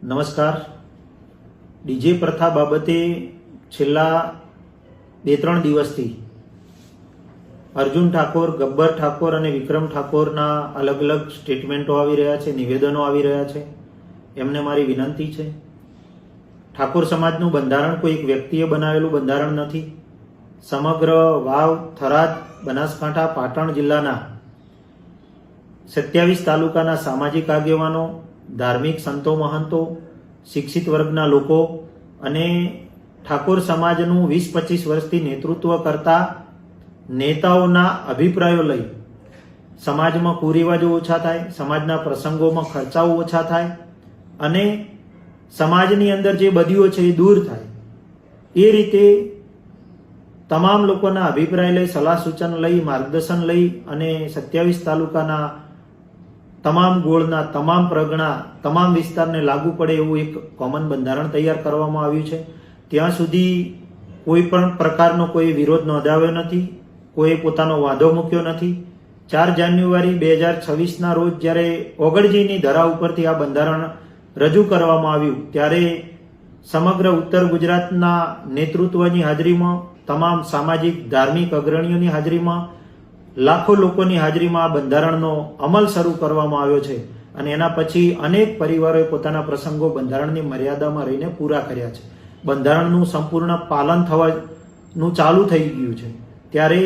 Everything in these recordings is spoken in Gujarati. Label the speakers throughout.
Speaker 1: નમસ્કાર. ડીજે પ્રથા બાબતે છેલ્લા 2-3 દિવસથી અર્જુન ઠાકોર, ગબ્બર ઠાકોર અને વિક્રમ ઠાકોરના અલગ અલગ સ્ટેટમેન્ટો આવી રહ્યા છે, નિવેદનો આવી રહ્યા છે. એમને મારી વિનંતી છે, ઠાકોર સમાજનું બંધારણ કોઈ એક વ્યક્તિએ બનાવેલું બંધારણ નથી. સમગ્ર વાવ, થરાદ, બનાસકાંઠા, પાટણ જિલ્લાના 27 તાલુકાના સામાજિક આગેવાનો, ધાર્મિક સંતો, મહંતો, શિક્ષિત વર્ગના લોકો અને ઠાકોર સમાજનું 20-25 વર્ષથી નેતૃત્વ કરતા નેતાઓના અભિપ્રાયો લઈ સમાજમાં કુરિવાજો ઓછા થાય, સમાજના પ્રસંગોમાં ખર્ચાઓ ઓછા થાય અને સમાજની અંદર જે બદીઓ છે એ દૂર થાય, એ રીતે તમામ લોકોના અભિપ્રાય લઈ, સલાહ સૂચન લઈ, માર્ગદર્શન લઈ અને 27 તાલુકાના તમામ ગોળના, તમામ પ્રગણા, તમામ વિસ્તારને લાગુ પડે એવું એક કોમન બંધારણ તૈયાર કરવામાં આવ્યું છે. ત્યાં સુધી કોઈ પણ પ્રકારનો કોઈ વિરોધ નોંધાવ્યો નથી, કોઈ પોતાનો વાંધો મૂક્યો નથી. 4 જાન્યુઆરી 2026ના રોજ જ્યારે ઓગળજીની ધરા ઉપરથી આ બંધારણ રજૂ કરવામાં આવ્યું ત્યારે સમગ્ર ઉત્તર ગુજરાતના નેતૃત્વની હાજરીમાં, તમામ સામાજિક ધાર્મિક અગ્રણીઓની હાજરીમાં, લાખો લોકોની હાજરીમાં આ બંધારણનો અમલ શરૂ કરવામાં આવ્યો છે અને એના પછી અનેક પરિવારોએ પોતાના પ્રસંગો બંધારણની મર્યાદામાં રહીને પૂરા કર્યા છે. બંધારણનું સંપૂર્ણ પાલન થવાનું ચાલુ થઈ ગયું છે. ત્યારે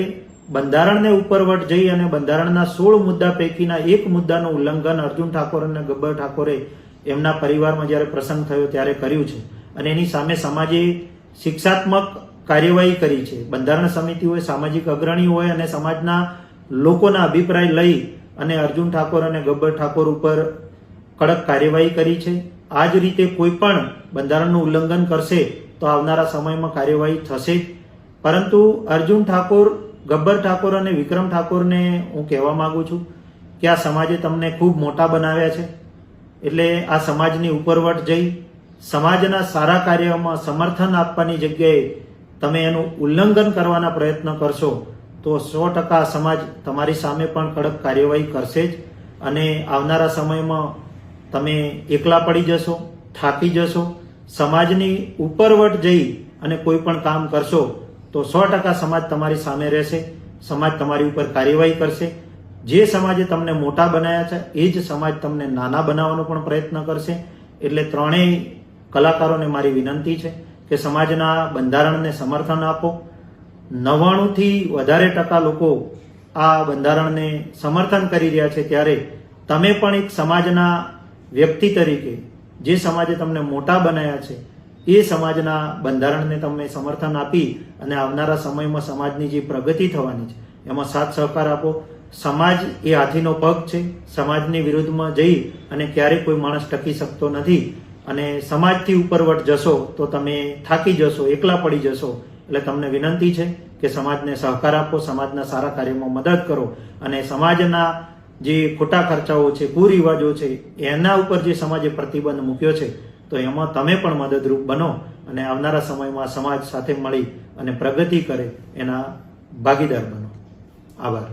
Speaker 1: બંધારણને ઉપરવટ જઈ અને બંધારણના 16 મુદ્દા પૈકીના એક મુદ્દાનું ઉલ્લંઘન અર્જુન ઠાકોર અને ગબ્બર ઠાકોરે એમના પરિવારમાં જ્યારે પ્રસંગ થયો ત્યારે કર્યું છે અને એની સામે સમાજે શિક્ષાત્મક કાર્યવાહી કરી છે. બંધારણ સમિતિ હોય, સામાજિક અગ્રણી હોય અને સમાજના લોકોના અભિપ્રાય લઈ અને અર્જુન ઠાકોર અને ગબ્બર ઠાકોર ઉપર કડક કાર્યવાહી કરી છે. આ જ રીતે કોઈ પણ બંધારણનું ઉલ્લંઘન કરશે તો આવનારા સમયમાં કાર્યવાહી થશે જ. પરંતુ અર્જુન ઠાકોર, ગબ્બર ઠાકોર અને વિક્રમ ઠાકોરને હું કહેવા માંગુ છું કે આ સમાજે તમને ખૂબ મોટા બનાવ્યા છે, એટલે આ સમાજની ઉપરવટ જઈ સમાજના સારા કાર્યમાં સમર્થન આપવાની જગ્યાએ તમે એનું ઉલ્લંઘન કરવાના પ્રયત્ન કરશો તો 100% સમાજ તમારી સામે પણ કડક કાર્યવાહી કરશે જ અને આવનારા સમયમાં તમે એકલા પડી જશો, થાકી જશો. સમાજની ઉપરવટ જઈ અને કોઈ પણ કામ કરશો તો 100% સમાજ તમારી સામે રહેશે, સમાજ તમારી ઉપર કાર્યવાહી કરશે. જે સમાજે તમને મોટા બનાવ્યા છે એ જ સમાજ તમને નાના બનાવવાનો પણ પ્રયત્ન કરશે. એટલે ત્રણેય કલાકારોને મારી વિનંતી છે કે સમાજના બંધારણને સમર્થન આપો. 99% વધારે લોકો આ બંધારણને સમર્થન કરી રહ્યા છે, ત્યારે તમે પણ એક સમાજના વ્યક્તિ તરીકે જે સમાજે તમને મોટા બનાવ્યા છે એ સમાજના બંધારણને તમે સમર્થન આપી અને આવનારા સમયમાં સમાજની જે પ્રગતિ થવાની છે એમાં સાથ સહકાર આપો. સમાજ એ હાથીનો પગ છે, સમાજની વિરુદ્ધમાં જઈ અને ક્યારેય કોઈ માણસ ટકી શકતો નથી અને સમાજથી ઉપરવટ જશો તો તમે થાકી જશો, એકલા પડી જશો. એટલે તમને વિનંતી છે કે સમાજને સહકાર આપો, સમાજના સારા કાર્યમાં મદદ કરો અને સમાજના જે ખોટા ખર્ચાઓ છે, કુરિવાજો છે, એના ઉપર જે સમાજે પ્રતિબંધ મૂક્યો છે તો એમાં તમે પણ મદદરૂપ બનો અને આવનારા સમયમાં સમાજ સાથે મળી અને પ્રગતિ કરે એના ભાગીદાર બનો. આભાર.